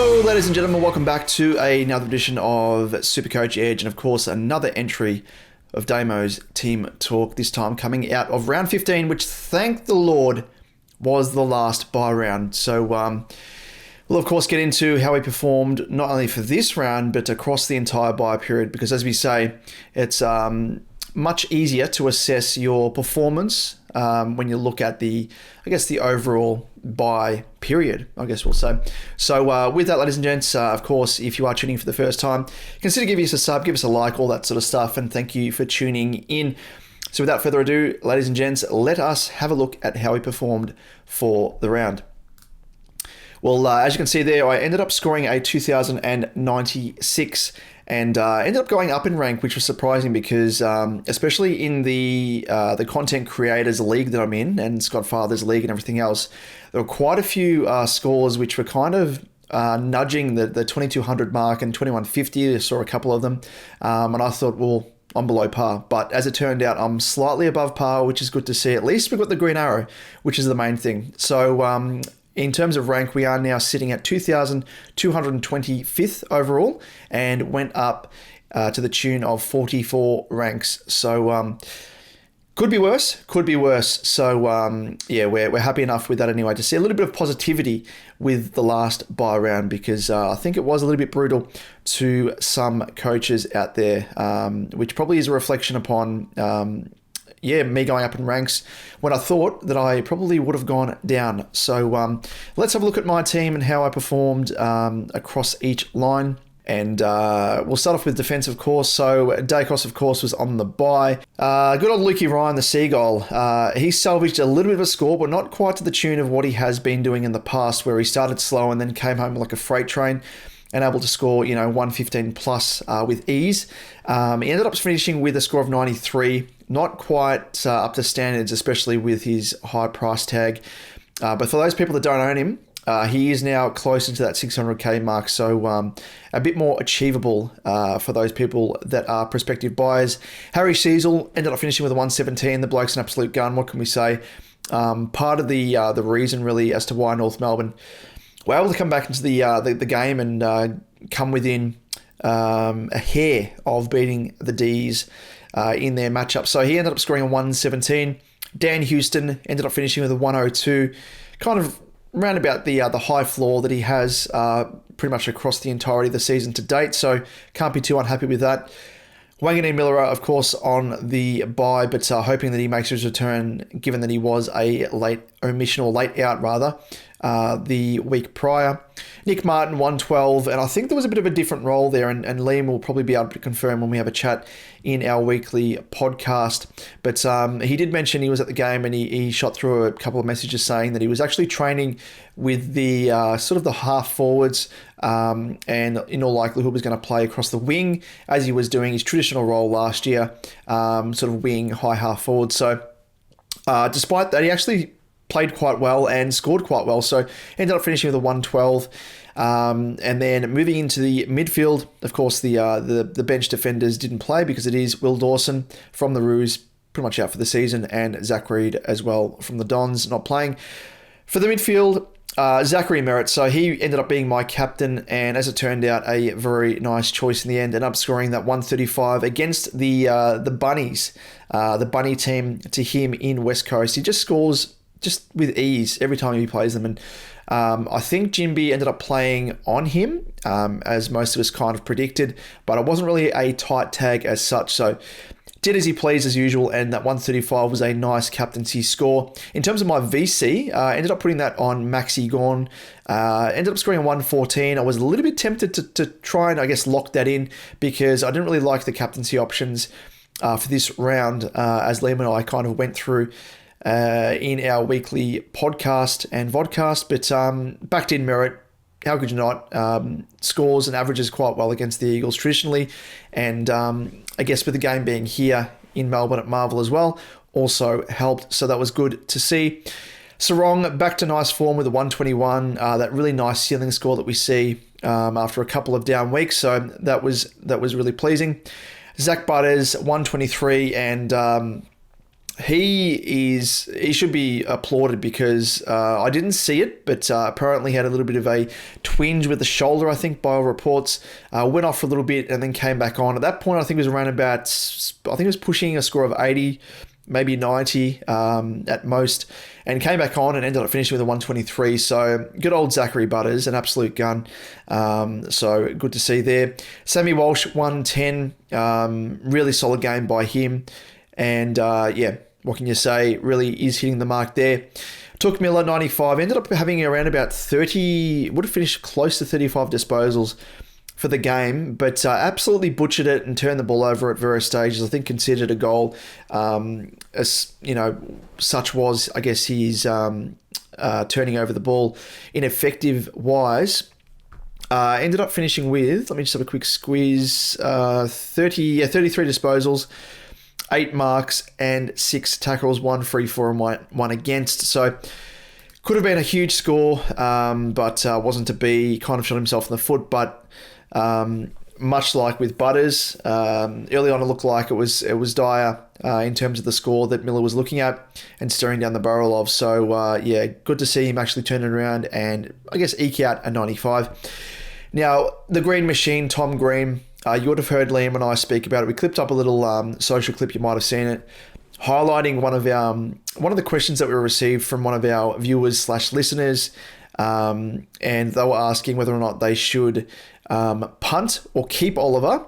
Hello, ladies and gentlemen. Welcome back to another edition of SuperCoach Edge, and of course, another entry of Damo's Team Talk. This time coming out of round 15, which, thank the Lord, was the last bye round. So, we'll of course get into how he performed not only for this round but across the entire bye period. Because, as we say, it's much easier to assess your performance when you look at the overall bye period, I guess we'll say. So with that, ladies and gents, of course, if you are tuning in for the first time, consider giving us a sub, give us a like, all that sort of stuff, and thank you for tuning in. So without further ado, ladies and gents, let us have a look at how he performed for the round. Well, as you can see there, I ended up scoring a 2,096 and ended up going up in rank, which was surprising because, especially in the Content Creators League that I'm in, and Scott Father's League and everything else, there were quite a few scores which were kind of nudging the 2,200 mark and 2,150. I saw a couple of them, and I thought, well, I'm below par. But as it turned out, I'm slightly above par, which is good to see. At least we've got the green arrow, which is the main thing. So, in terms of rank, we are now sitting at 2,225th overall and went up to the tune of 44 ranks. So could be worse. So yeah, we're happy enough with that anyway to see a little bit of positivity with the last bye round, because I think it was a little bit brutal to some coaches out there, which probably is a reflection upon me going up in ranks when I thought that I probably would have gone down. So let's have a look at my team and how I performed across each line. And we'll start off with defense, of course. So Dacos, of course, was on the bye. Good old Lukey Ryan, the Seagull. He salvaged a little bit of a score, but not quite to the tune of what he has been doing in the past, where he started slow and then came home like a freight train and able to score, 115 plus with ease. He ended up finishing with a score of 93. Not quite up to standards, especially with his high price tag. But for those people that don't own him, he is now closer to that 600k mark. So a bit more achievable for those people that are prospective buyers. Harry Cecil ended up finishing with a 117. The bloke's an absolute gun. What can we say? Part of the reason really as to why North Melbourne were able to come back into the game and come within a hair of beating the D's in their matchup. So he ended up scoring a 117. Dan Houston ended up finishing with a 102, kind of round about the high floor that he has pretty much across the entirety of the season to date. So can't be too unhappy with that. Wanganeen Miller, of course, on the bye, but hoping that he makes his return, given that he was a late out rather, the week prior. Nick Martin, 112, and I think there was a bit of a different role there, and Liam will probably be able to confirm when we have a chat in our weekly podcast. But he did mention he was at the game, and he shot through a couple of messages saying that he was actually training with the sort of the half forwards, and in all likelihood was going to play across the wing as he was doing his traditional role last year, sort of wing, high half forward. So despite that, he actually played quite well and scored quite well. So ended up finishing with a 112. And then moving into the midfield, of course, the bench defenders didn't play because it is Will Dawson from the Roos, pretty much out for the season, and Zach Reed as well from the Dons, not playing. For the midfield, Zachary Merritt. So he ended up being my captain, and as it turned out, a very nice choice in the end. Ended up scoring that 135 against the Bunnies, the Bunny team to him in West Coast. He just scores just with ease every time he plays them. And I think Jimby ended up playing on him, as most of us kind of predicted, but it wasn't really a tight tag as such. So did as he pleased as usual, and that 135 was a nice captaincy score. In terms of my VC, ended up putting that on Maxi Gorn. Ended up scoring a 114. I was a little bit tempted to try and, I guess, lock that in because I didn't really like the captaincy options for this round, as Liam and I kind of went through in our weekly podcast and vodcast, but backed in Merritt. How could you not? Scores and averages quite well against the Eagles traditionally, and I guess with the game being here in Melbourne at Marvel as well, also helped, so that was good to see. Sarong back to nice form with a 121, that really nice ceiling score that we see after a couple of down weeks, so that was really pleasing. Zach Butters, 123, and he should be applauded because I didn't see it, but apparently had a little bit of a twinge with the shoulder, I think, by all reports. Went off for a little bit and then came back on. At that point, I think it was around about, I think it was pushing a score of 80, maybe 90 at most, and came back on and ended up finishing with a 123. So good old Zachary Butters, an absolute gun. So good to see there. Sammy Walsh, 110. Really solid game by him. And what can you say? Really is hitting the mark there. Took Miller, 95. Ended up having around about 30, would have finished close to 35 disposals for the game, but absolutely butchered it and turned the ball over at various stages. I think considered a goal. As you know, such was, I guess, his turning over the ball ineffective wise. Ended up finishing with, let me just have a quick squeeze, 33 disposals, 8 marks and 6 tackles, 1 free for and 1 against. So could have been a huge score, but wasn't to be. Kind of shot himself in the foot, but much like with Butters, early on it looked like it was dire in terms of the score that Miller was looking at and staring down the barrel of. So good to see him actually turn it around and I guess eke out a 95. Now, the Green Machine, Tom Green, you would have heard Liam and I speak about it. We clipped up a little social clip, you might have seen it, highlighting one of the questions that we received from one of our viewers / listeners, and they were asking whether or not they should punt or keep Oliver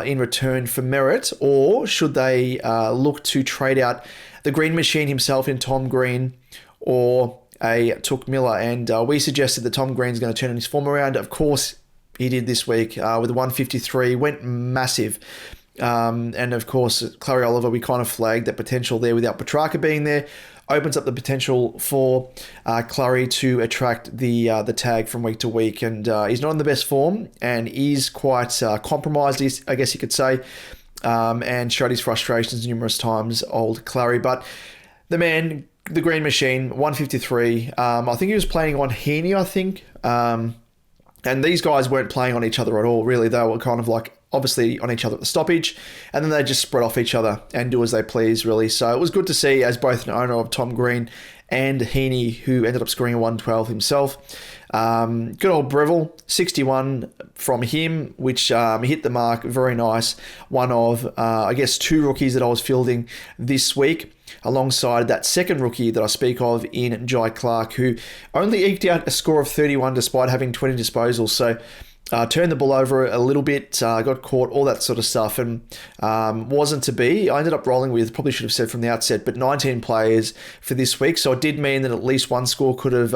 in return for merit, or should they look to trade out the Green Machine himself in Tom Green or a Took Miller. And we suggested that Tom Green's going to turn his form around. Of course, he did this week with 153, went massive. And of course, Clary Oliver, we kind of flagged that potential there without Petrarca being there. Opens up the potential for Clary to attract the tag from week to week. And he's not in the best form and is quite compromised, I guess you could say, and showed his frustrations numerous times, old Clary. But the man, the Green Machine, 153. I think he was playing on Heaney, I think. And these guys weren't playing on each other at all, really. They were kind of like obviously on each other at the stoppage, and then they just spread off each other and do as they please, really. So it was good to see as both an owner of Tom Green and Heaney, who ended up scoring a 112 himself. Good old Breville, 61 from him, which hit the mark. Very nice. One of, I guess, 2 rookies that I was fielding this week, alongside that second rookie that I speak of in Jai Clark, who only eked out a score of 31 despite having 20 disposals. So turned the ball over a little bit, got caught, all that sort of stuff, and wasn't to be. I ended up rolling with, probably should have said from the outset, but 19 players for this week. So it did mean that at least one score could have,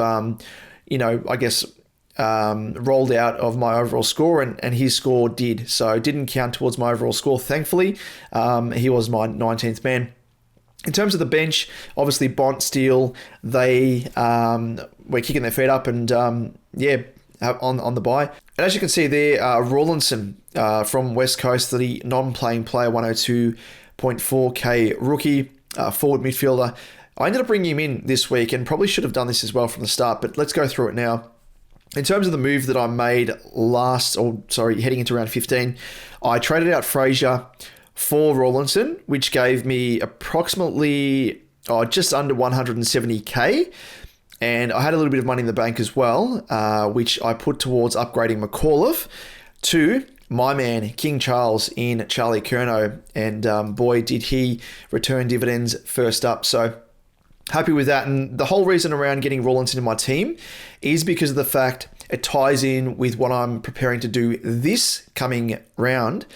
rolled out of my overall score, and his score did. So it didn't count towards my overall score, thankfully. He was my 19th man. In terms of the bench, obviously Bont, Steele, they were kicking their feet up and, on the bye. And as you can see there, Rawlinson from West Coast, the non-playing player, 102.4k rookie, forward midfielder. I ended up bringing him in this week and probably should have done this as well from the start, but let's go through it now. In terms of the move that I made heading into round 15, I traded out Frazier for Rawlinson, which gave me approximately just under 170k. And I had a little bit of money in the bank as well, which I put towards upgrading McAuliffe to my man, King Charles, in Charlie Curnow. And boy, did he return dividends first up. So happy with that. And the whole reason around getting Rawlinson in my team is because of the fact it ties in with what I'm preparing to do this coming round,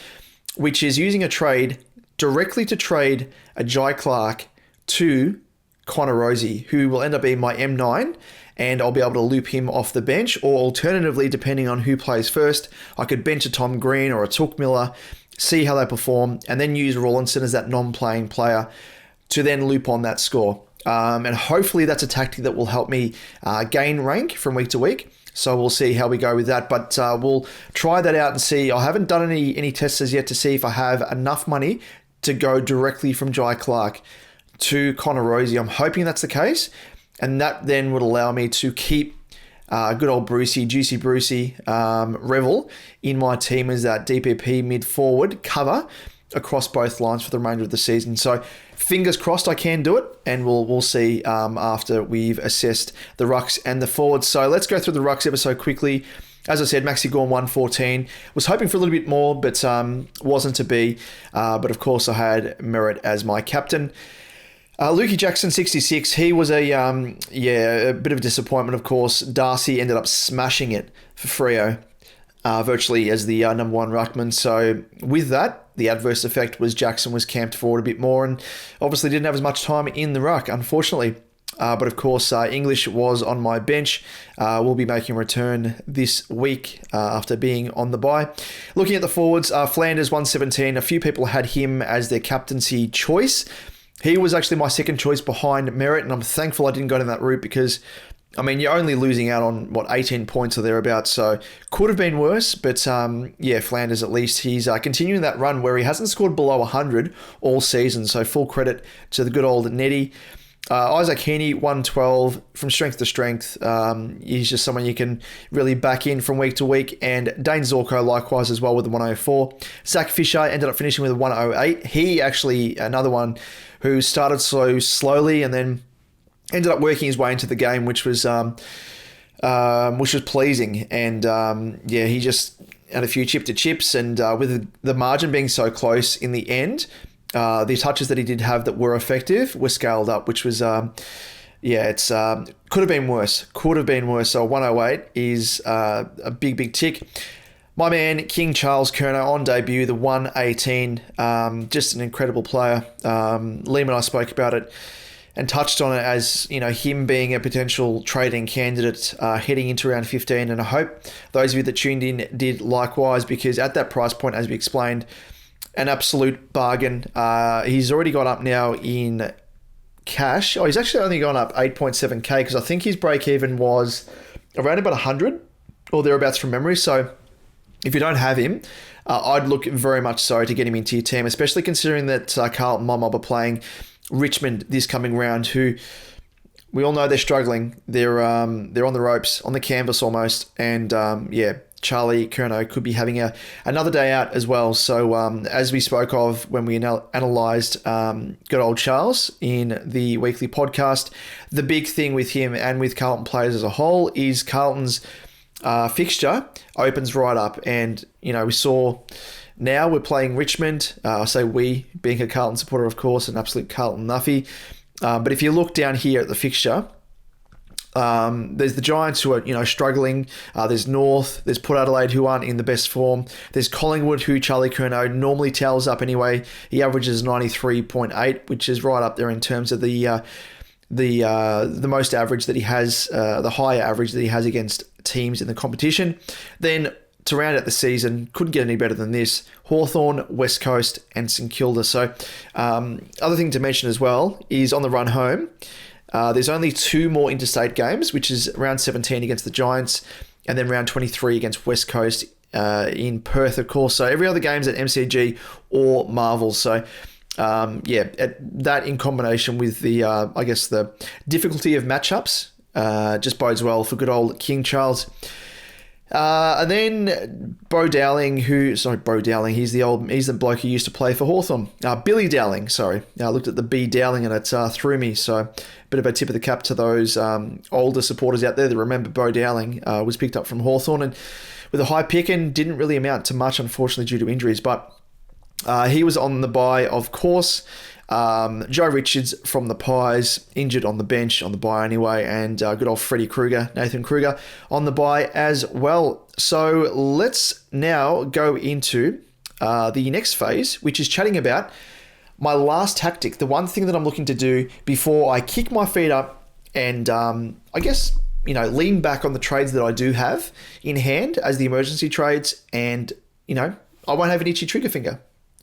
which is using a trade directly to trade a Jai Clark to Connor Rosie, who will end up being my M9, and I'll be able to loop him off the bench, or alternatively, depending on who plays first, I could bench a Tom Green or a Took Miller, see how they perform, and then use Rawlinson as that non-playing player to then loop on that score. And hopefully that's a tactic that will help me gain rank from week to week. So we'll see how we go with that, but we'll try that out and see. I haven't done any tests as yet to see if I have enough money to go directly from Jai Clark to Connor Rosie. I'm hoping that's the case, and that then would allow me to keep good old Juicy Brucey, Revel in my team as that DPP mid-forward cover across both lines for the remainder of the season. So fingers crossed I can do it, and we'll see after we've assessed the rucks and the forwards. So let's go through the rucks episode quickly. As I said, Maxi Gawn 114. Was hoping for a little bit more, but wasn't to be. But of course, I had Merritt as my captain. Lukey Jackson 66. He was a bit of a disappointment. Of course, Darcy ended up smashing it for Freo, virtually as the number one ruckman. So with that, the adverse effect was Jackson was camped forward a bit more, and obviously didn't have as much time in the ruck, unfortunately. But of course, English was on my bench. We'll be making a return this week after being on the bye. Looking at the forwards, Flanders 117. A few people had him as their captaincy choice. He was actually my second choice behind Merritt, and I'm thankful I didn't go down that route because, I mean, you're only losing out on, 18 points or thereabouts, so could have been worse. But, Flanders at least, he's continuing that run where he hasn't scored below 100 all season, so full credit to the good old Nettie. Isaac Heaney, 112, from strength to strength. He's just someone you can really back in from week to week. And Dane Zorko, likewise, as well, with the 104. Zach Fisher ended up finishing with a 108. He actually, another one who started so slowly and then ended up working his way into the game, which was pleasing. And, he just had a few chip-to-chips. And with the margin being so close in the end, the touches that he did have that were effective were scaled up, which was, it's could have been worse. Could have been worse. So 108 is a big tick. My man, King Charles Curnow, on debut, the 118, just an incredible player. Liam and I spoke about it and touched on it as, him being a potential trading candidate heading into round 15. And I hope those of you that tuned in did likewise, because at that price point, as we explained, an absolute bargain. He's already gone up now in cash. He's actually only gone up 8.7k because I think his break even was around about 100 or thereabouts from memory. So if you don't have him, I'd look very much so to get him into your team, especially considering that Carlton Mob are playing Richmond this coming round, who we all know they're struggling. They're on the ropes, on the canvas almost, and Charlie Curnow could be having another day out as well. So as we spoke of when we analysed good old Charles in the weekly podcast, the big thing with him and with Carlton players as a whole is Carlton's fixture opens right up. And, we saw now we're playing Richmond. I say we, being a Carlton supporter, of course, an absolute Carlton nuffy. But if you look down here at the fixture, there's the Giants who are, struggling. There's North. There's Port Adelaide who aren't in the best form. There's Collingwood who Charlie Curnow normally towels up anyway. He averages 93.8, which is right up there in terms of the most average that he has, the higher average that he has against teams in the competition. Then to round out the season, couldn't get any better than this: Hawthorn, West Coast, and St Kilda. So, other thing to mention as well is on the run home, there's only 2 more interstate games, which is round 17 against the Giants and then round 23 against West Coast in Perth, of course. So every other game's at MCG or Marvel. So, that in combination with the, the difficulty of matchups just bodes well for good old King Charles. And then Bo Dowling, he's the bloke who used to play for Hawthorn. Billy Dowling, sorry. I looked at the B Dowling and it threw me. So a bit of a tip of the cap to those older supporters out there that remember Bo Dowling was picked up from Hawthorn and with a high pick and didn't really amount to much, unfortunately, due to injuries. But he was on the bye, of course. Joe Richards from the Pies, injured on the bench, on the bye anyway, and good old Nathan Kruger, on the bye as well. So let's now go into the next phase, which is chatting about my last tactic, the one thing that I'm looking to do before I kick my feet up and, lean back on the trades that I do have in hand as the emergency trades, and, I won't have an itchy trigger finger.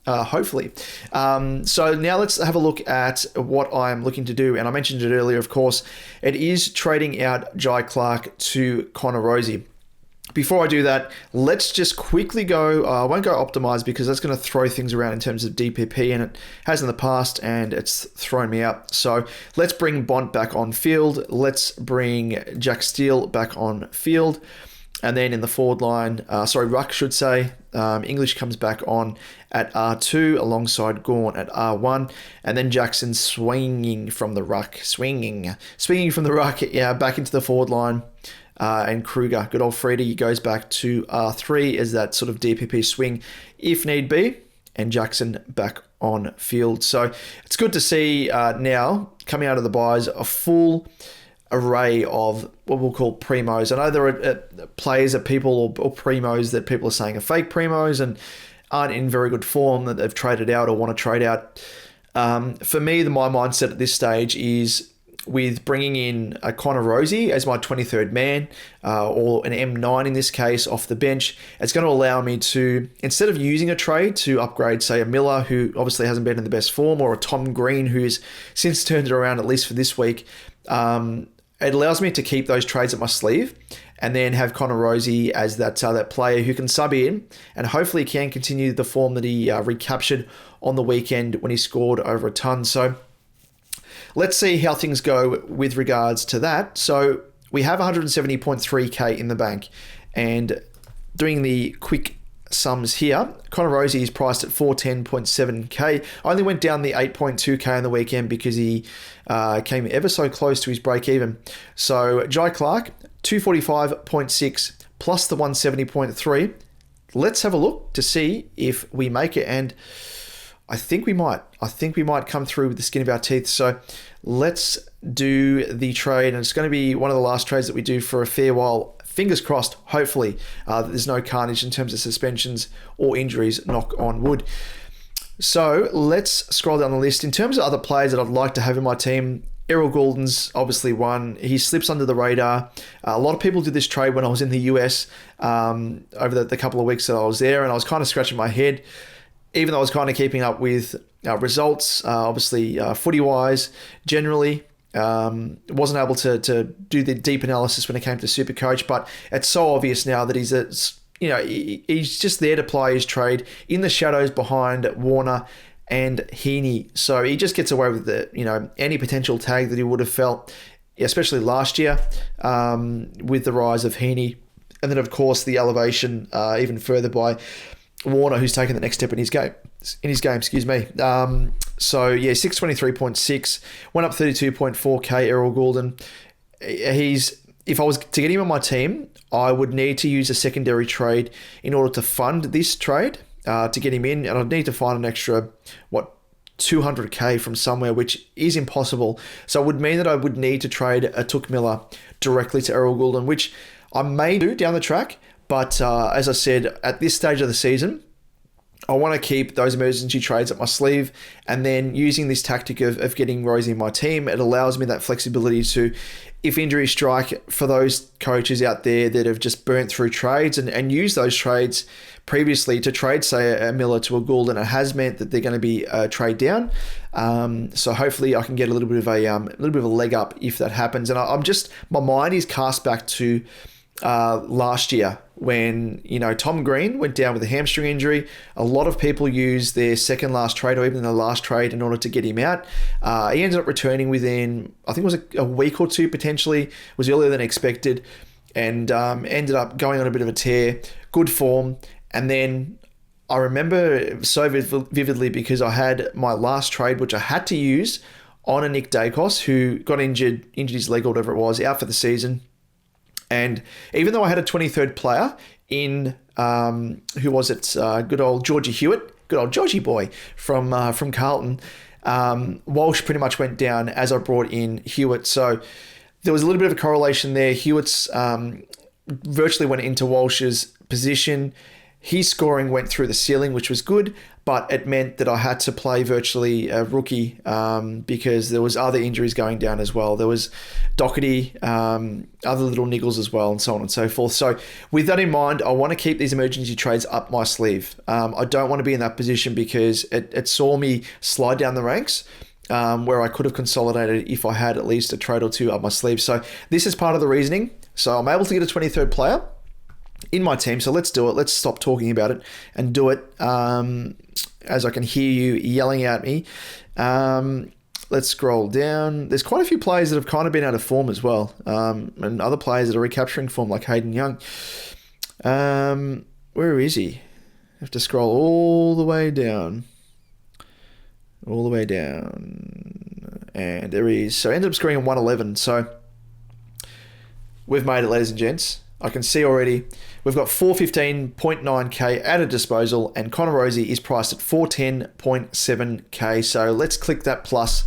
Hopefully. So now let's have a look at what I'm looking to do. And I mentioned it earlier, of course. It is trading out Jai Clark to Connor Rosie. Before I do that, let's just quickly go. I won't go optimize because that's going to throw things around in terms of DPP, and it has in the past, and it's thrown me out. So let's bring Bont back on field. Let's bring Jack Steele back on field. And then in the forward line, ruck should say, English comes back on at R2 alongside Gawn at R1. And then Jackson swinging from the ruck, back into the forward line. And Kruger, good old Freddie, goes back to R3 as that sort of DPP swing if need be. And Jackson back on field. So it's good to see now, coming out of the buys, a full array of what we'll call primos. I know there are players that people, or primos that people are saying are fake primos and aren't in very good form, that they've traded out or want to trade out. For me, my mindset at this stage is with bringing in a Connor Rosie as my 23rd man, or an M9 in this case, off the bench. It's going to allow me to, instead of using a trade to upgrade, say, a Miller, who obviously hasn't been in the best form, or a Tom Green, who's since turned it around, at least for this week, it allows me to keep those trades at my sleeve and then have Connor Rosie as that player who can sub in and hopefully can continue the form that he recaptured on the weekend when he scored over a ton. So let's see how things go with regards to that. So we have 170.3k in the bank, and doing the quick sums here, Connor Rosie is priced at 410.7k. I only went down the 8.2k on the weekend because he came ever so close to his break even. So Jai Clark, 245.6 plus the 170.3. Let's have a look to see if we make it, and I think we might. I think we might come through with the skin of our teeth. So let's do the trade, and it's going to be one of the last trades that we do for a fair while. Fingers crossed, hopefully, that there's no carnage in terms of suspensions or injuries, knock on wood. So let's scroll down the list. In terms of other players that I'd like to have in my team, Errol Goulden's obviously one. He slips under the radar. A lot of people did this trade when I was in the US over the couple of weeks that I was there, and I was kind of scratching my head, even though I was kind of keeping up with results, obviously footy-wise, generally. Wasn't able to do the deep analysis when it came to SuperCoach, but it's so obvious now that he's just there to play his trade in the shadows behind Warner and Heaney. So he just gets away with any potential tag that he would have felt, especially last year, with the rise of Heaney, and then of course the elevation even further by Warner, who's taken the next step in his game. So yeah, 623.6, went up 32.4k. Errol Goulden. If I was to get him on my team, I would need to use a secondary trade in order to fund this trade to get him in, and I'd need to find an extra 200k from somewhere, which is impossible. So it would mean that I would need to trade a Took Miller directly to Errol Goulden, which I may do down the track. But as I said, at this stage of the season, I want to keep those emergency trades up my sleeve, and then using this tactic of getting Rosie in my team, it allows me that flexibility to, if injuries strike, for those coaches out there that have just burnt through trades and used those trades previously to trade, say, a Miller to a Goulden, it has meant that they're going to be trade down. So hopefully I can get a little bit of a leg up if that happens. And my mind is cast back to last year when Tom Green went down with a hamstring injury. A lot of people used their second last trade or even their last trade in order to get him out. He ended up returning within, I think it was a week or two potentially. It was earlier than expected, and ended up going on a bit of a tear, good form. And then I remember so vividly because I had my last trade, which I had to use on a Nick Dacos, who got injured his leg or whatever it was, out for the season. And even though I had a 23rd player in, who was it? Good old Georgie Hewitt, good old Georgie boy from Carlton. Walsh pretty much went down as I brought in Hewitt. So there was a little bit of a correlation there. Hewitt's virtually went into Walsh's position. His scoring went through the ceiling, which was good, but it meant that I had to play virtually a rookie because there was other injuries going down as well. There was Doherty, other little niggles as well, and so on and so forth. So with that in mind, I want to keep these emergency trades up my sleeve. I don't want to be in that position because it saw me slide down the ranks where I could have consolidated if I had at least a trade or two up my sleeve. So this is part of the reasoning. So I'm able to get a 23rd player in my team, so let's do it. Let's stop talking about it and do it, as I can hear you yelling at me. let's scroll down. There's quite a few players that have kind of been out of form as well, and other players that are recapturing form, like Hayden Young. Where is he? I have to scroll all the way down. And there he is. So I ended up scoring a 111. So we've made it, ladies and gents. I can see already we've got 415.9k at a disposal, and Connor Rosie is priced at 410.7k. So let's click that plus,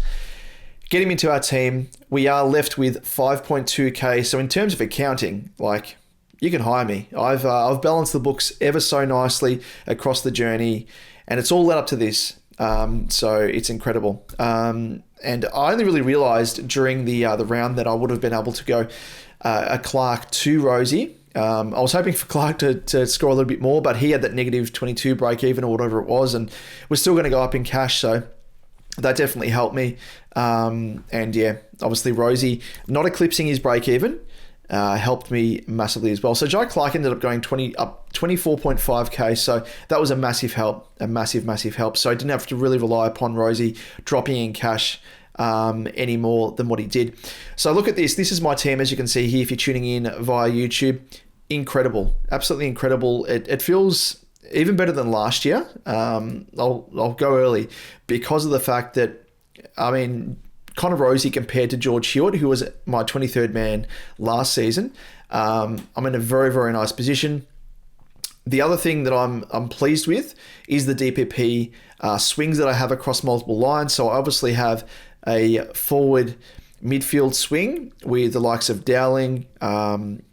get him into our team. We are left with 5.2k. So in terms of accounting, like, you can hire me. I've balanced the books ever so nicely across the journey, and it's all led up to this. So it's incredible. And I only really realised during the round that I would have been able to go a Clark to Rosie. I was hoping for Clark to score a little bit more, but he had that negative 22 break even or whatever it was, and we're still going to go up in cash. So that definitely helped me. And yeah, obviously Rosie not eclipsing his break even helped me massively as well. So Jai Clark ended up going 24.5k. So that was a massive help, a massive help. So I didn't have to really rely upon Rosie dropping in cash any more than what he did. So look at this. This is my team, as you can see here, if you're tuning in via YouTube. Incredible, absolutely incredible. It feels even better than last year. I'll go early because of the fact that, I mean, Connor Rosie compared to George Hewitt, who was my 23rd man last season. I'm in a very, very nice position. The other thing that I'm pleased with is the DPP swings that I have across multiple lines. So I obviously have a forward midfield swing with the likes of Dowling, Zorko,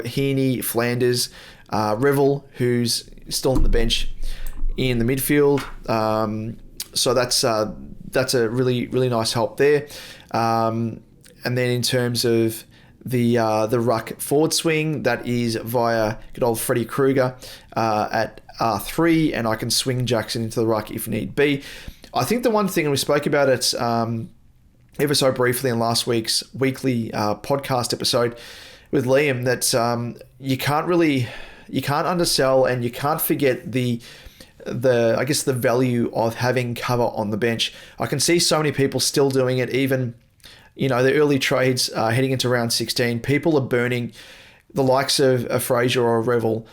Heaney, Flanders, Revel, who's still on the bench in the midfield. So that's a really, really nice help there. And then in terms of the ruck forward swing, that is via good old Freddie Krueger at R3, and I can swing Jackson into the ruck if need be. I think the one thing, and we spoke about it ever so briefly in last week's weekly podcast episode with Liam, that you can't undersell and you can't forget the value of having cover on the bench. I can see so many people still doing it, even, the early trades heading into round 16. People are burning the likes of a Fraser or a Revel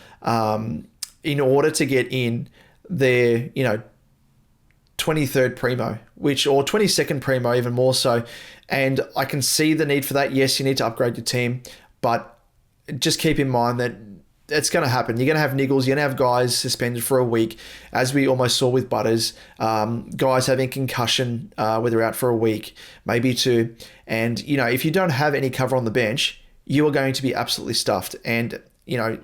in order to get in their, 23rd primo, or 22nd primo, even more so. And I can see the need for that. Yes, you need to upgrade your team, but just keep in mind that it's going to happen. You're going to have niggles. You're going to have guys suspended for a week, as we almost saw with Butters. Guys having concussion, where they're out for a week, maybe two. And, if you don't have any cover on the bench, you are going to be absolutely stuffed. And,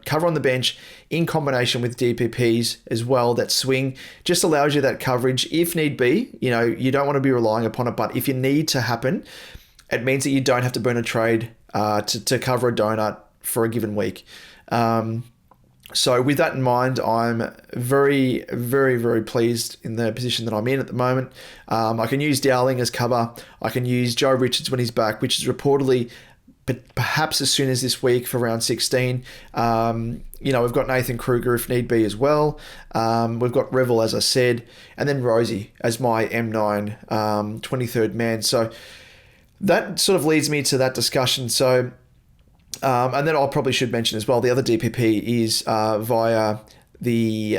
cover on the bench in combination with DPPs as well, that swing just allows you that coverage if need be. You don't want to be relying upon it, but if you need to happen, it means that you don't have to burn a trade to cover a donut for a given week. So with that in mind, I'm very, very, very pleased in the position that I'm in at the moment. I can use Dowling as cover. I can use Joe Richards when he's back, which is reportedly perhaps as soon as this week for round 16. We've got Nathan Kruger if need be as well. We've got Revel, as I said, and then Rosie as my M9 23rd man. So that sort of leads me to that discussion. So and then I probably should mention as well, the other DPP is via the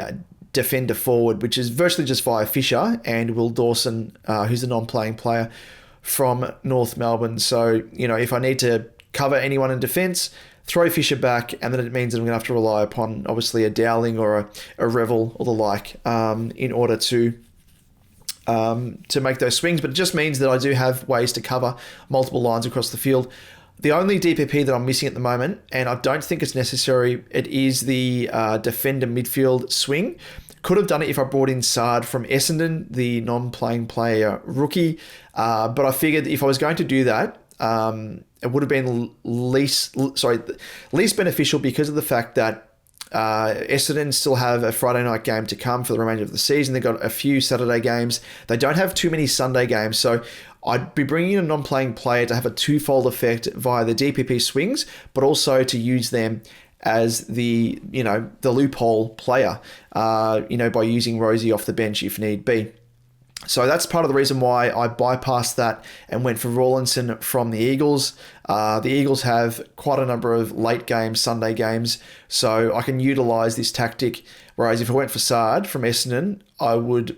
defender forward, which is virtually just via Fisher and Will Dawson, who's a non-playing player from North Melbourne. So, if I need to cover anyone in defence, throw Fisher back, and then it means that I'm going to have to rely upon, obviously, a Dowling or a Revel or the like in order to make those swings. But it just means that I do have ways to cover multiple lines across the field. The only DPP that I'm missing at the moment, and I don't think it's necessary, it is the defender midfield swing. Could have done it if I brought in Sard from Essendon, the non-playing player rookie. But I figured if I was going to do that, it would have been least beneficial because of the fact that Essendon still have a Friday night game to come for the remainder of the season. They've got a few Saturday games. They don't have too many Sunday games. So I'd be bringing in a non-playing player to have a twofold effect via the DPP swings, but also to use them as the loophole player, by using Rosie off the bench if need be. So that's part of the reason why I bypassed that and went for Rawlinson from the Eagles. The Eagles have quite a number of late games, Sunday games, so I can utilise this tactic. Whereas if I went for Saad from Essendon,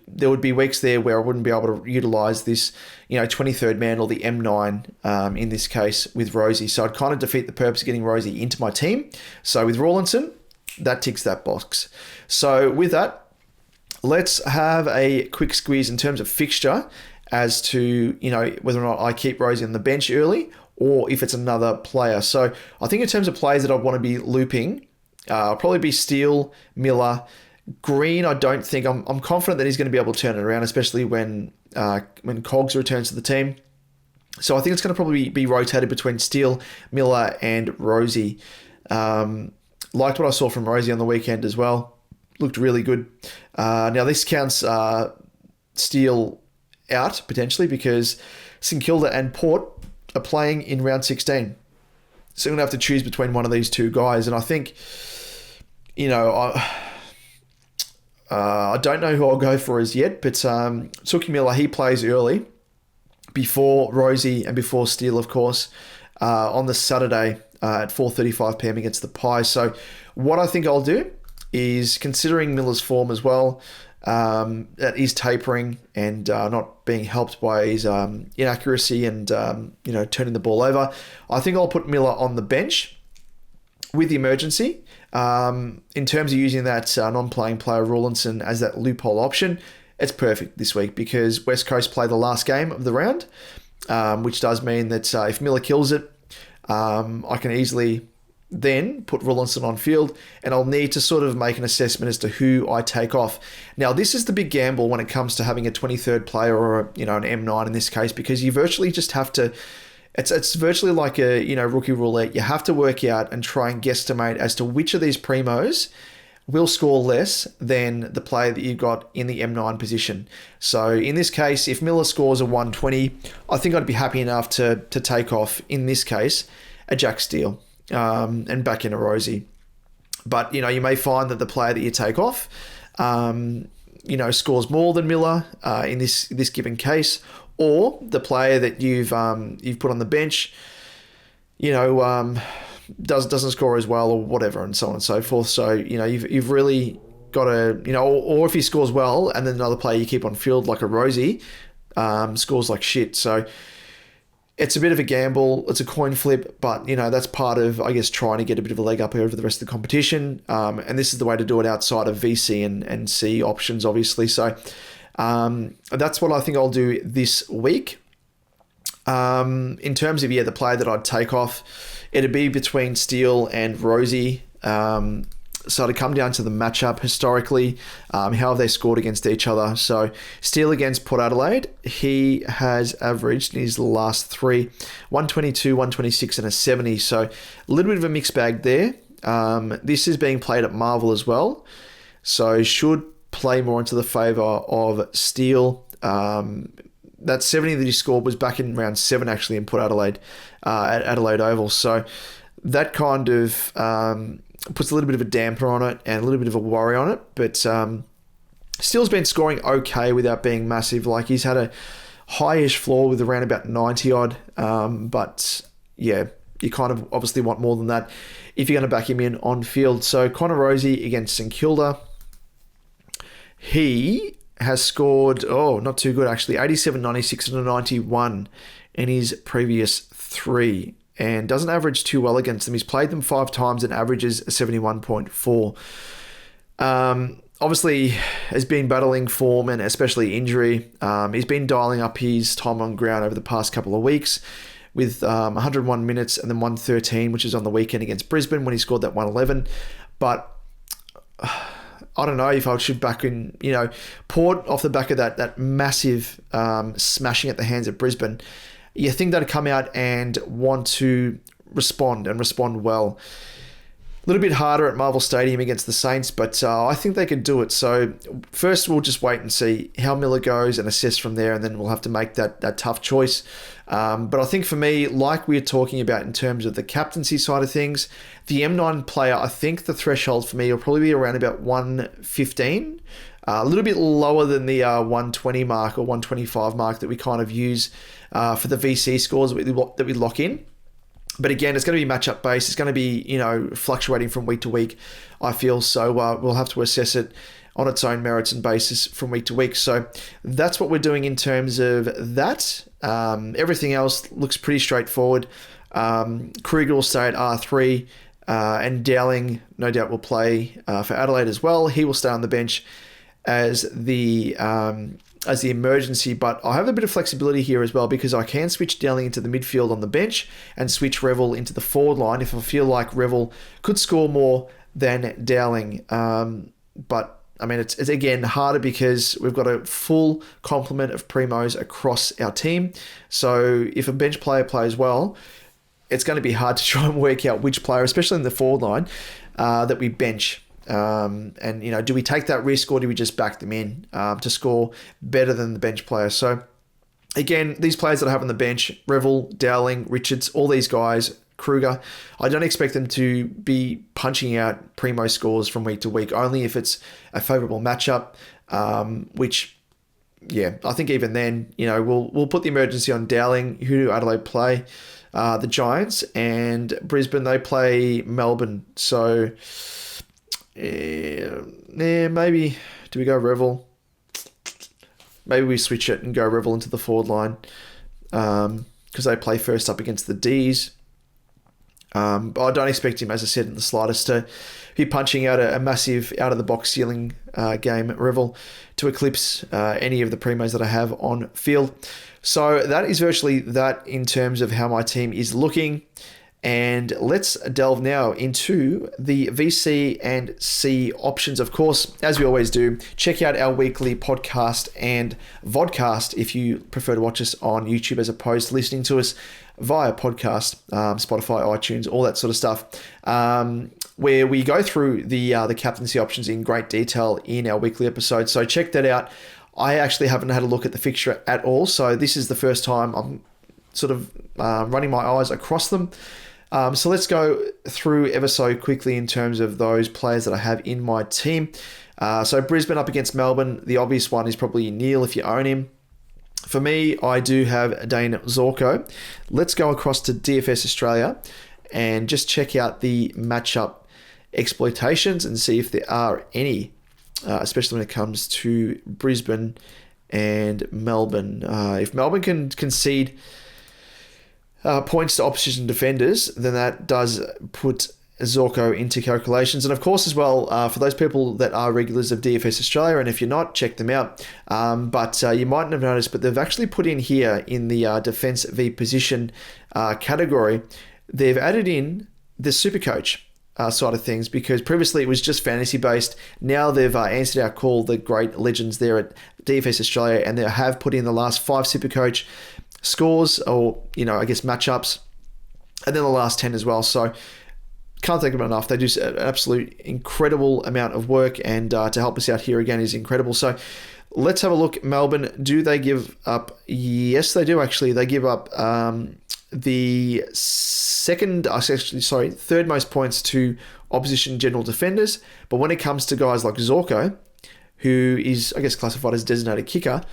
there would be weeks there where I wouldn't be able to utilise this, 23rd man or the M9 in this case with Rosie. So I'd kind of defeat the purpose of getting Rosie into my team. So with Rawlinson, that ticks that box. So with that, let's have a quick squeeze in terms of fixture as to, whether or not I keep Rosie on the bench early or if it's another player. So I think in terms of players that I want to be looping, I'll probably be Steele, Miller, Green. I don't think I'm confident that he's going to be able to turn it around, especially when Cogs returns to the team. So I think it's going to probably be rotated between Steele, Miller, and Rosie. Liked what I saw from Rosie on the weekend as well. Looked really good. Now this counts Steele out potentially because St Kilda and Port are playing in round 16. So I'm going to have to choose between one of these two guys. And I think, I don't know who I'll go for as yet, but Suki Miller, he plays early before Rosie and before Steele, of course, on the Saturday at 4:35 p.m. against the Pies. So what I think I'll do is, considering Miller's form as well, that is tapering and not being helped by his inaccuracy and turning the ball over, I think I'll put Miller on the bench with the emergency. In terms of using that non-playing player Rawlinson as that loophole option, it's perfect this week because West Coast play the last game of the round, which does mean that if Miller kills it, I can easily then put Rawlinson on field, and I'll need to sort of make an assessment as to who I take off. Now, this is the big gamble when it comes to having a 23rd player or an M9 in this case, because you virtually just have to. It's virtually like a rookie roulette. You have to work out and try and guesstimate as to which of these primos will score less than the player that you've got in the M9 position. So in this case, if Miller scores a 120, I think I'd be happy enough to take off, in this case, a Jack Steele. And back in a Rosie. But, you may find that the player that you take off, scores more than Miller in this given case, or the player that you've put on the bench, doesn't score as well or whatever, and so on and so forth. So, you've really got to, or if he scores well and then another player you keep on field like a Rosie scores like shit. So it's a bit of a gamble. It's a coin flip, but, that's part of, I guess, trying to get a bit of a leg up over the rest of the competition. And this is the way to do it outside of VC and C options, obviously. So that's what I think I'll do this week. In terms of, the player that I'd take off, it'd be between Steele and Rosie. So to come down to the matchup historically, how have they scored against each other? So Steele against Port Adelaide, he has averaged in his last three, 122, 126 and a 70. So a little bit of a mixed bag there. This is being played at Marvel as well. So should play more into the favour of Steele. That 70 that he scored was back in round 7 actually in Port Adelaide, at Adelaide Oval. So that kind of puts a little bit of a damper on it and a little bit of a worry on it. But Steele's been scoring okay without being massive. Like, he's had a high-ish floor with around about 90-odd. But, yeah, you kind of obviously want more than that if you're going to back him in on field. So Connor Rosie against St Kilda. He has scored, not too good actually, 87, 96 and a 91 in his previous 3. And doesn't average too well against them. He's played them 5 times and averages a 71.4. Obviously, has been battling form and especially injury. He's been dialing up his time on ground over the past couple of weeks with 101 minutes and then 113, which is on the weekend against Brisbane when he scored that 111. But I don't know if I should back in, Port off the back of that massive smashing at the hands of Brisbane. You think they'd come out and want to respond well. A little bit harder at Marvel Stadium against the Saints, but I think they could do it. So first we'll just wait and see how Miller goes and assess from there, and then we'll have to make that tough choice. But I think for me, like we were talking about in terms of the captaincy side of things, the M9 player, I think the threshold for me will probably be around about 115. A little bit lower than the 120 mark or 125 mark that we kind of use for the VC scores that we lock in. But again, it's going to be matchup based. It's going to be, fluctuating from week to week, I feel. So we'll have to assess it on its own merits and basis from week to week. So that's what we're doing in terms of that. Everything else looks pretty straightforward. Kruger will stay at R3, and Dowling no doubt will play for Adelaide as well. He will stay on the bench as the emergency, but I have a bit of flexibility here as well, because I can switch Dowling into the midfield on the bench and switch Revel into the forward line if I feel like Revel could score more than Dowling. But I mean, it's again harder because we've got a full complement of primos across our team. So if a bench player plays well, it's going to be hard to try and work out which player, especially in the forward line, that we bench. And, do we take that risk, or do we just back them in to score better than the bench player? So again, these players that I have on the bench, Revel, Dowling, Richards, all these guys, Kruger, I don't expect them to be punching out primo scores from week to week, only if it's a favourable matchup, which, yeah, I think even then, we'll put the emergency on Dowling. Who do Adelaide play? The Giants, and Brisbane, they play Melbourne. So, maybe, do we go Revel? Maybe we switch it and go Revel into the forward line, because they play first up against the D's. But I don't expect him, as I said, in the slightest, to be punching out a massive out-of-the-box ceiling game at Revel to eclipse any of the primos that I have on field. So that is virtually that in terms of how my team is looking. And let's delve now into the VC and C options. Of course, as we always do, check out our weekly podcast and vodcast if you prefer to watch us on YouTube as opposed to listening to us via podcast, Spotify, iTunes, all that sort of stuff, where we go through the captaincy options in great detail in our weekly episode. So check that out. I actually haven't had a look at the fixture at all, so this is the first time I'm sort of running my eyes across them. So let's go through ever so quickly in terms of those players that I have in my team. So Brisbane up against Melbourne. The obvious one is probably Neil if you own him. For me, I do have Dane Zorko. Let's go across to DFS Australia and just check out the matchup exploitations and see if there are any, especially when it comes to Brisbane and Melbourne. If Melbourne can concede points to opposition defenders, then that does put Zorko into calculations. And of course as well, for those people that are regulars of DFS Australia, and if you're not, check them out. But you mightn't have noticed, but they've actually put in here in the defense v position category, they've added in the SuperCoach side of things, because previously it was just fantasy based. Now they've answered our call, the great legends there at DFS Australia, and they have put in the last 5 SuperCoach scores, or I guess matchups, and then the last 10 as well. So can't thank them enough. They do an absolute incredible amount of work, and to help us out here again is incredible. So let's have a look. Melbourne, do they give up? Yes, they do actually. They give up the third most points to opposition general defenders. But when it comes to guys like Zorko, who is, I guess, classified as designated kicker,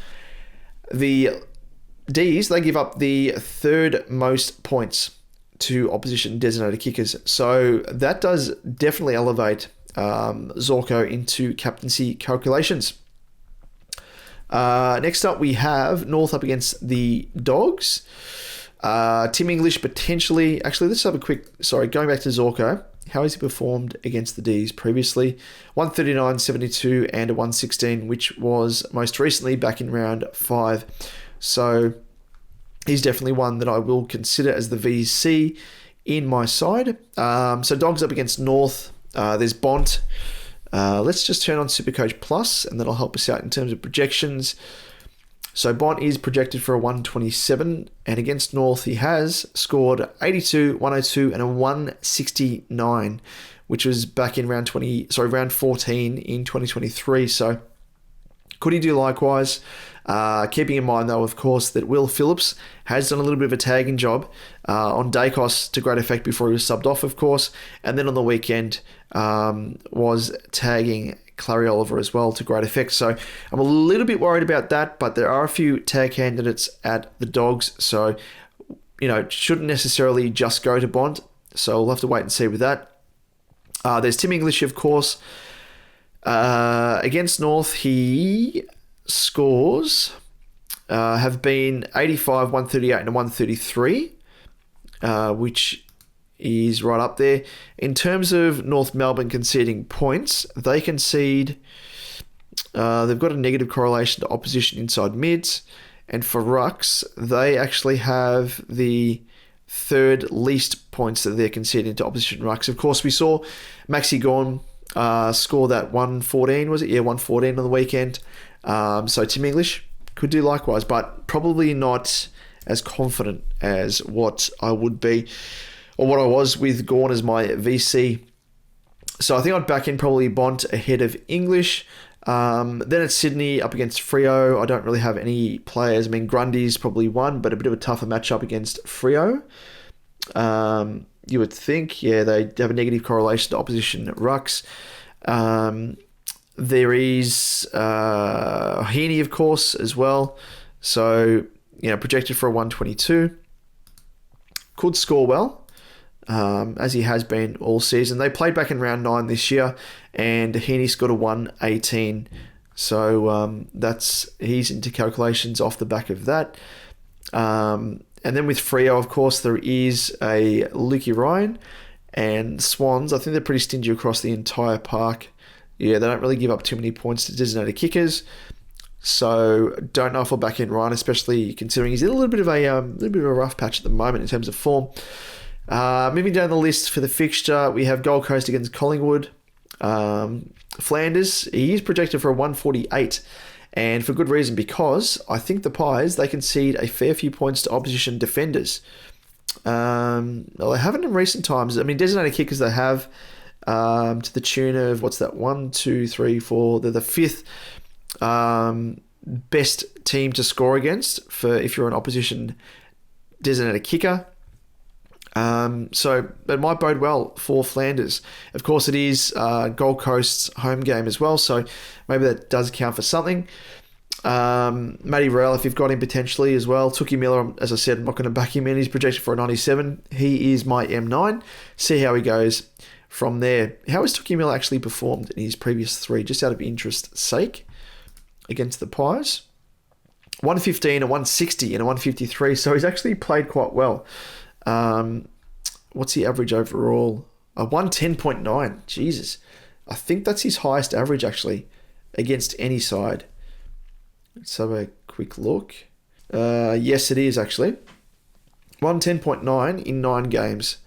the D's, they give up the third most points to opposition designated kickers. So that does definitely elevate Zorko into captaincy calculations. Next up, we have North up against the Dogs. Tim English potentially. Actually, let's have a quick... Sorry, going back to Zorko. How has he performed against the D's previously? 139, 72, and a 116, which was most recently back in round 5. So he's definitely one that I will consider as the VC in my side. So Dogs up against North. There's Bont. Let's just turn on SuperCoach Plus, and that'll help us out in terms of projections. So Bont is projected for a 127, and against North he has scored 82, 102, and a 169, which was back in round 14 in 2023. So could he do likewise? Keeping in mind, though, of course, that Will Phillips has done a little bit of a tagging job on Dacos to great effect before he was subbed off, of course, and then on the weekend was tagging Clary Oliver as well to great effect. So I'm a little bit worried about that, but there are a few tag candidates at the Dogs. So, shouldn't necessarily just go to Bond. So we'll have to wait and see with that. There's Tim English, of course. Against North, he scores have been 85, 138 and 133, which is right up there. In terms of North Melbourne conceding points, they concede, they've got a negative correlation to opposition inside mids, and for rucks, they actually have the third least points that they're conceding to opposition rucks. Of course, we saw Maxi Gawn score that 114, was it? Yeah, 114 on the weekend. So Tim English could do likewise, but probably not as confident as what I would be, or what I was with Gawn as my VC. So I think I'd back in probably Bont ahead of English. Then it's Sydney up against Freo. I don't really have any players. I mean, Grundy's probably one, but a bit of a tougher matchup against Freo. You would think, they have a negative correlation to opposition rucks. There is Heaney, of course, as well. So, projected for a 122. Could score well, as he has been all season. They played back in round 9 this year, and Heaney scored a 118. So he's into calculations off the back of that. And then with Freo, of course, there is a Lukey Ryan and Swans. I think they're pretty stingy across the entire park. Yeah, they don't really give up too many points to designated kickers. So don't know if I'll back in Ryan, especially considering he's in a little bit of a rough patch at the moment in terms of form. Moving down the list for the fixture, we have Gold Coast against Collingwood. Flanders, he is projected for a 148. And for good reason, because I think the Pies, they concede a fair few points to opposition defenders. Well, they haven't in recent times. I mean, designated kickers they have to the tune of, 1, 2, 3, 4. They're the fifth best team to score against for if you're an opposition designated kicker. So it might bode well for Flanders. Of course, it is Gold Coast's home game as well, so maybe that does count for something. Matty Rowell, if you've got him potentially as well. Tookie Miller, as I said, I'm not going to back him in. He's projected for a 97. He is my M9. See how he goes from there. How has Tookie Miller actually performed in his previous 3, just out of interest's sake, against the Pies? 115, a 160, and a 153, so he's actually played quite well. What's the average overall? A 110.9. Jesus. I think that's his highest average, actually, against any side. Let's have a quick look. Yes, it is, actually. 110.9 in 9 games.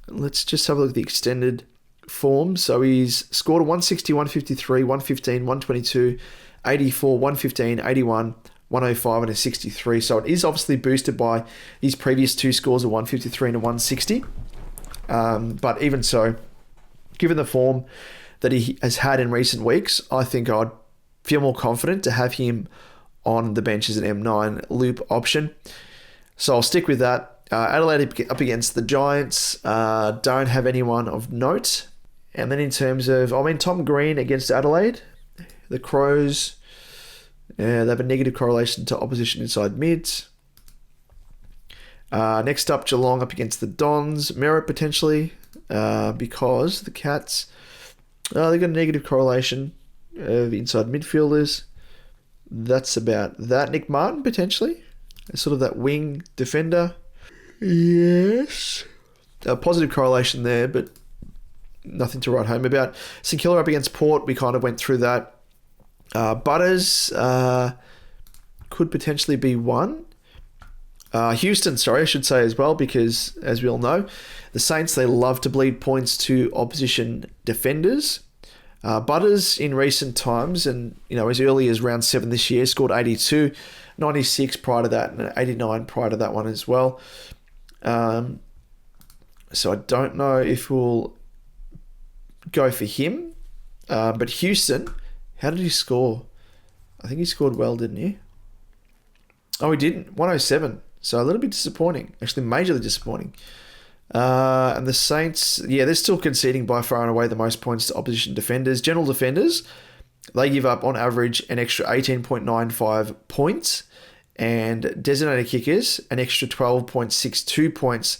Let's just have a look at the extended form. So he's scored a 160, 153, 115, 122, 84, 115, 81, 105 and a 63. So it is obviously boosted by his previous 2 scores of 153 and a 160. But even so, given the form that he has had in recent weeks, I think I'd feel more confident to have him on the bench as an M9 loop option. So I'll stick with that. Adelaide up against the Giants. Don't have anyone of note. And then in terms of, Tom Green against Adelaide. The Crows, they have a negative correlation to opposition inside mids. Next up, Geelong up against the Dons. Merit potentially, because the Cats, they've got a negative correlation of inside midfielders. That's about that. Nick Martin potentially, sort of that wing defender. Yes. A positive correlation there, but nothing to write home about. St Kilda up against Port, we kind of went through that. Butters could potentially be one. Houston, I should say as well, because as we all know, the Saints, they love to bleed points to opposition defenders. Butters in recent times, and as early as round 7 this year, scored 82, 96 prior to that, and 89 prior to that one as well. So I don't know if we'll go for him. But Houston, how did he score? I think he scored well, didn't he? Oh, he didn't. 107. So a little bit disappointing. Actually, majorly disappointing. And the Saints, yeah, they're still conceding by far and away the most points to opposition defenders. General defenders, they give up on average an extra 18.95 points, and designated kickers an extra 12.62 points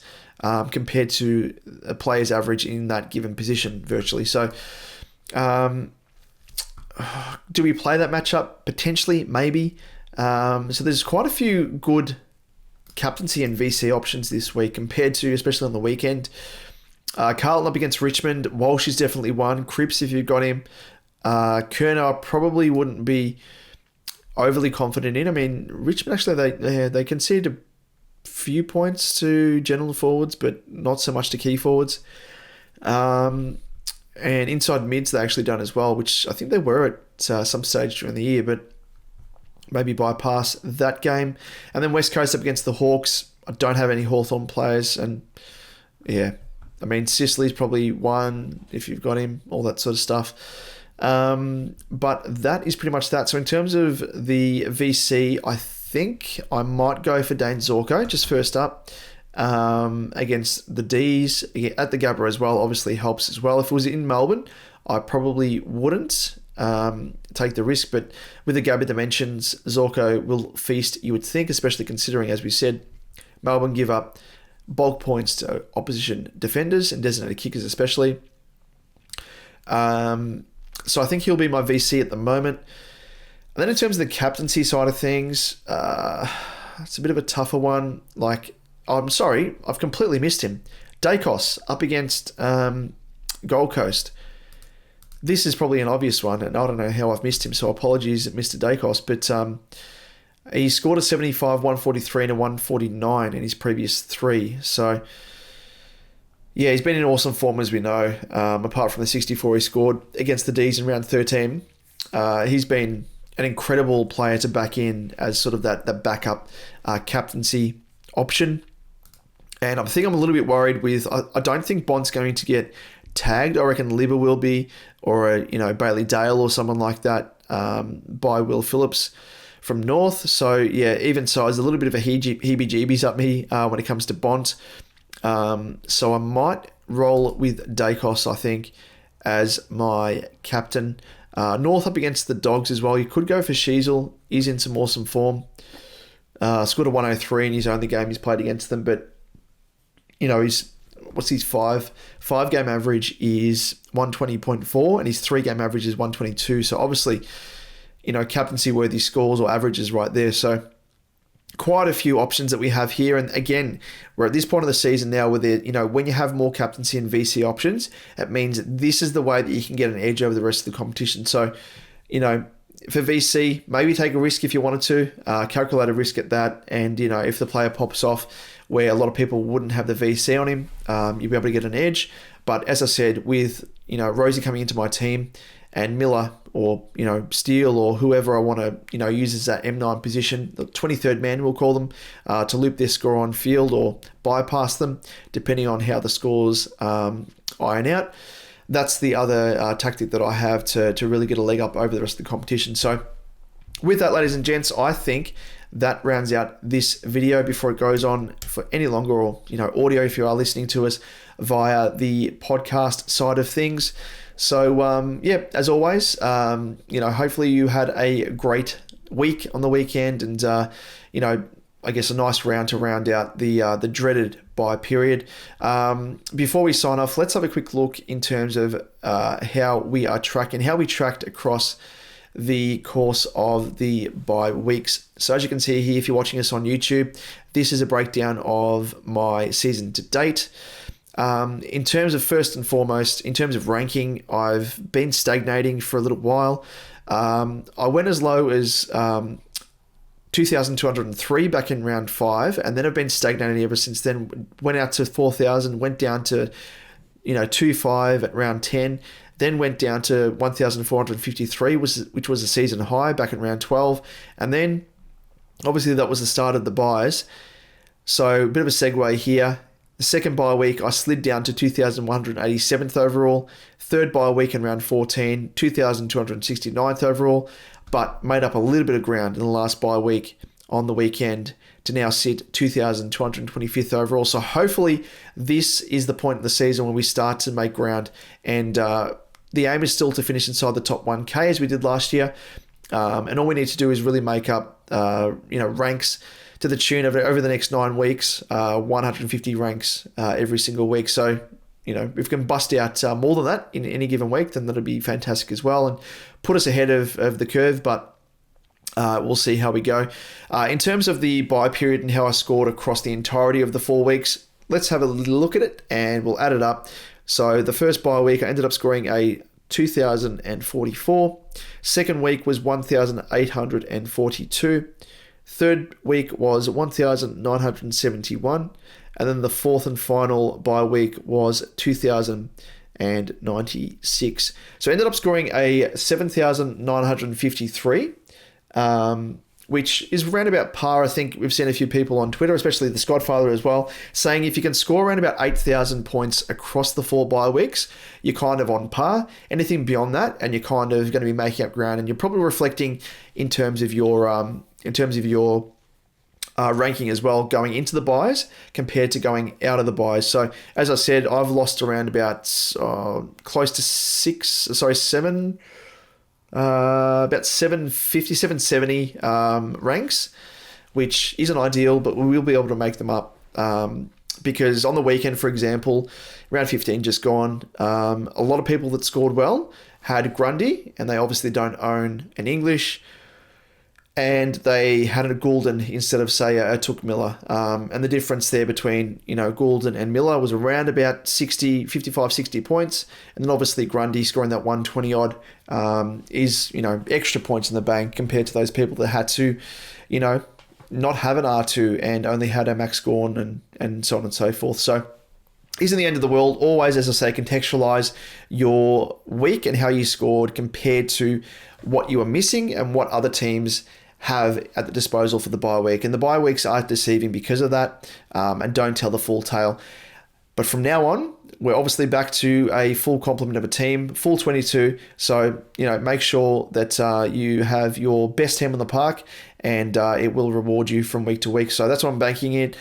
compared to a player's average in that given position virtually. So do we play that matchup? Potentially, maybe. So there's quite a few good captaincy and VC options this week compared to, especially on the weekend. Carlton up against Richmond. Walsh is definitely one. Cripps, if you've got him. Kerner, I probably wouldn't be overly confident in. I mean, Richmond actually, they conceded a few points to general forwards, but not so much to key forwards. And inside mids, they actually done as well, which I think they were at some stage during the year, but maybe bypass that game. And then West Coast up against the Hawks. I don't have any Hawthorn players, and yeah, I mean, Sicily's probably one if you've got him, all that sort of stuff. But that is pretty much that. So in terms of the VC, I think I might go for Dane Zorko just first up against the D's at the Gabba as well. Obviously helps as well. If it was in Melbourne, I probably wouldn't take the risk, but with the Gabba dimensions, Zorko will feast, you would think, especially considering, as we said, Melbourne give up bulk points to opposition defenders and designated kickers especially. So I think he'll be my VC at the moment. And then in terms of the captaincy side of things, it's a bit of a tougher one. Like, I'm sorry, I've completely missed him. Dacos up against Gold Coast. This is probably an obvious one, and I don't know how I've missed him, so apologies, Mr. Dacos. But he scored a 75, 143, and a 149 in his previous three. So, yeah, he's been in awesome form, as we know. Apart from the 64 he scored against the D's in round 13, he's been an incredible player to back in as sort of that backup captaincy option. And I think I'm a little bit worried with, I don't think Bond's going to get tagged. I reckon Libba will be, or Bailey Dale or someone like that by Will Phillips from North. So yeah, even so, there's a little bit of a heebie-jeebies up me when it comes to Bont. So I might roll with Dacos, I think, as my captain. North up against the Dogs as well. You could go for Sheasel. He's in some awesome form. Scored a 103 in his only game he's played against them, but what's his five game average is 120.4 and his 3 game average is 122. So obviously, captaincy worthy scores or averages right there. So quite a few options that we have here. And again, we're at this point of the season now where when you have more captaincy and VC options, it means this is the way that you can get an edge over the rest of the competition. So, for VC, maybe take a risk if you wanted to, calculate a risk at that. And, if the player pops off where a lot of people wouldn't have the VC on him, you'll be able to get an edge. But as I said, with, Rosie coming into my team and Miller or, Steele or whoever I want to, use as that M9 position, the 23rd man, we'll call them, to loop their score on field or bypass them, depending on how the scores iron out. That's the other tactic that I have to really get a leg up over the rest of the competition. So with that, ladies and gents, I think that rounds out this video before it goes on for any longer, or audio if you are listening to us via the podcast side of things. So as always, hopefully you had a great week on the weekend, and I guess a nice round to round out the dreaded bye period. Before we sign off, let's have a quick look in terms of how we are tracking, how we tracked across the course of the bye weeks. So as you can see here, if you're watching us on YouTube, this is a breakdown of my season to date. In terms of, first and foremost, in terms of ranking, I've been stagnating for a little while. I went as low as 2,203 back in round 5, and then I've been stagnating ever since then. Went out to 4,000, went down to 2,500 at round 10, then went down to 1,453, which was a season high back in round 12, and then obviously that was the start of the buys. So a bit of a segue here. The second bye week, I slid down to 2,187th overall. Third bye week in round 14, 2,269th overall, but made up a little bit of ground in the last bye week on the weekend to now sit 2,225th overall. So hopefully this is the point in the season when we start to make ground, and the aim is still to finish inside the top 1K as we did last year. And all we need to do is really make up, ranks to the tune of over the next 9 weeks, 150 ranks every single week. So, if we can bust out more than that in any given week, then that'll be fantastic as well and put us ahead of the curve. But we'll see how we go. In terms of the bye period and how I scored across the entirety of the 4 weeks, let's have a little look at it and we'll add it up. So the first bye week, I ended up scoring a 2,044. Second week was 1,842. Third week was 1,971. And then the fourth and final bye week was 2,096. So I ended up scoring a 7,953, which is around about par. I think we've seen a few people on Twitter, especially the Scottfather as well, saying if you can score around about 8,000 points across the 4 bye weeks, you're kind of on par. Anything beyond that, and you're kind of going to be making up ground, and you're probably reflecting in terms of your ranking as well, going into the buys compared to going out of the buys. So as I said, I've lost around about close to 750, 770 ranks, which isn't ideal, but we will be able to make them up. Because on the weekend, for example, round 15 just gone, a lot of people that scored well had Grundy, and they obviously don't own an English, and they had a Goulden instead of, say, a Took Miller. And the difference there between, Goulden and Miller was around about 55, 60 points. And then obviously Grundy scoring that 120 odd is, extra points in the bank compared to those people that had to, not have an R2 and only had a Max Gawn and so on and so forth. So isn't the end of the world. Always, as I say, contextualize your week and how you scored compared to what you are missing and what other teams have at the disposal for the bye week. And the bye weeks are deceiving because of that, and don't tell the full tale. But from now on, we're obviously back to a full complement of a team, full 22. So, make sure that you have your best team on the park, and it will reward you from week to week. So that's what I'm banking in.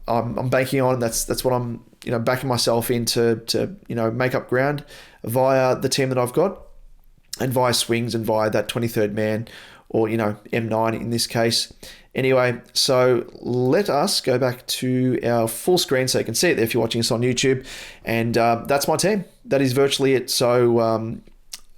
I'm banking on. That's what I'm backing myself in to make up ground via the team that I've got, and via swings and via that 23rd man, or M9 in this case. Anyway, so let us go back to our full screen so you can see it there if you're watching us on YouTube. And that's my team. That is virtually it. So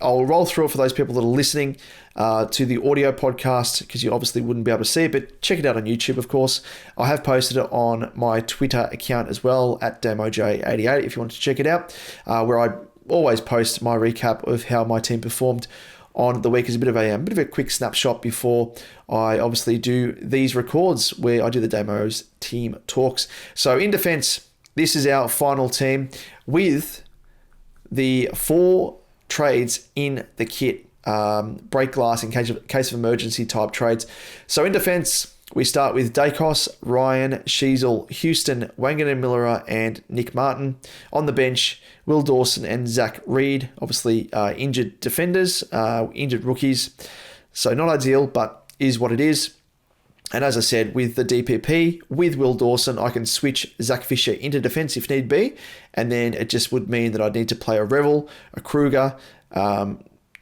I'll roll through it for those people that are listening to the audio podcast, because you obviously wouldn't be able to see it, but check it out on YouTube, of course. I have posted it on my Twitter account as well, at DamoJ88, if you want to check it out, where I always post my recap of how my team performed on the week as a bit of a quick snapshot before I obviously do these records where I do the Damo's team talks. So in defense, this is our final team with the 4 trades in the kit. Break glass in case of emergency type trades. So in defense, we start with Dacos, Ryan, Sheasel, Houston, Wangan and Miller, and Nick Martin. On the bench, Will Dawson and Zach Reed. Obviously, injured defenders, injured rookies. So not ideal, but is what it is. And as I said, with the DPP, with Will Dawson, I can switch Zach Fisher into defense if need be. And then it just would mean that I'd need to play a Revel, a Kruger,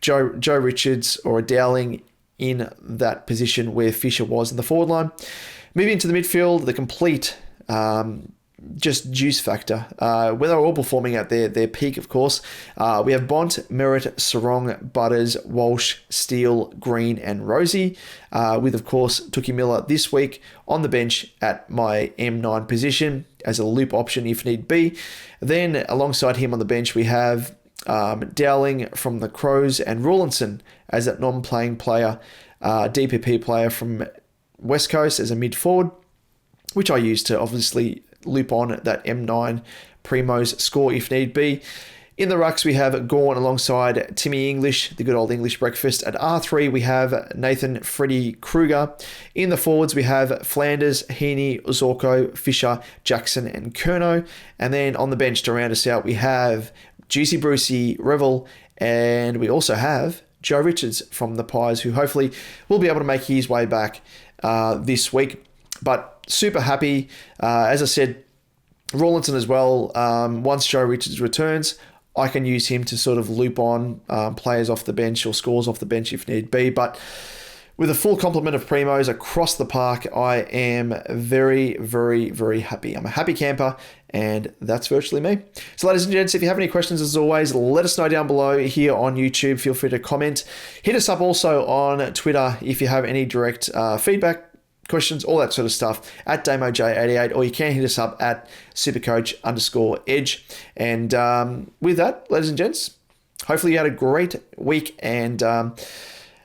Joe Richards, or a Dowling in that position where Fisher was in the forward line. Moving to the midfield, the complete just juice factor. When they're all performing at their peak, of course. We have Bont, Merritt, Sarong, Butters, Walsh, Steele, Green, and Rosie. With, of course, Tookie Miller this week on the bench at my M9 position as a loop option if need be. Then alongside him on the bench, we have Dowling from the Crows and Rawlinson as that non-playing player, DPP player from West Coast as a mid-forward, which I use to obviously loop on that M9 Primo's score if need be. In the rucks, we have Gorn alongside Timmy English, the good old English breakfast. At R3, we have Nathan Freddie Kruger. In the forwards, we have Flanders, Heaney, Zorko, Fisher, Jackson, and Kerno. And then on the bench to round us out, we have Juicy Brucey, Revel, and we also have Joe Richards from the Pies, who hopefully will be able to make his way back this week. But super happy. As I said, Rawlinson as well. Once Joe Richards returns, I can use him to sort of loop on players off the bench or scores off the bench if need be. But with a full complement of primos across the park, I am very, very, very happy. I'm a happy camper, and that's virtually me. So ladies and gents, if you have any questions, as always, let us know down below here on YouTube. Feel free to comment. Hit us up also on Twitter if you have any direct feedback, questions, all that sort of stuff at DamoJ88, or you can hit us up at supercoach_edge. And with that, ladies and gents, hopefully you had a great week and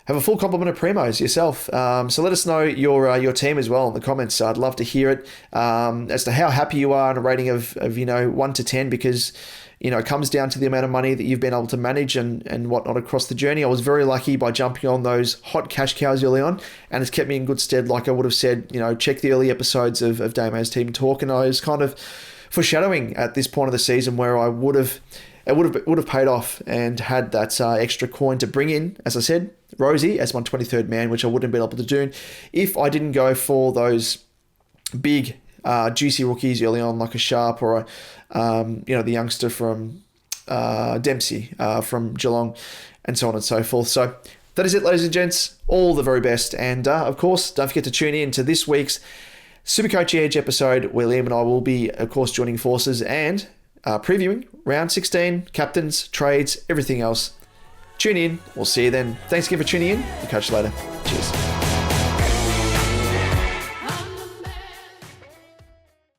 have a full complement of primos yourself. So let us know your team as well in the comments. I'd love to hear it as to how happy you are on a rating of 1 to 10, because it comes down to the amount of money that you've been able to manage and whatnot across the journey. I was very lucky by jumping on those hot cash cows early on, and it's kept me in good stead. Like I would have said, check the early episodes of Damo's Team Talk, and I was kind of foreshadowing at this point of the season where it would have paid off and had that extra coin to bring in, as I said, Rosie as my 23rd man, which I wouldn't have been able to do if I didn't go for those big juicy rookies early on, like a Sharp or the youngster from Dempsey from Geelong, and so on and so forth. So that is it, ladies and gents. All the very best, and of course, don't forget to tune in to this week's Supercoach Edge episode, where Liam and I will be, of course, joining forces and previewing round 16, captains, trades, everything else. Tune in. We'll see you then. Thanks again for tuning in. We'll catch you later. Cheers.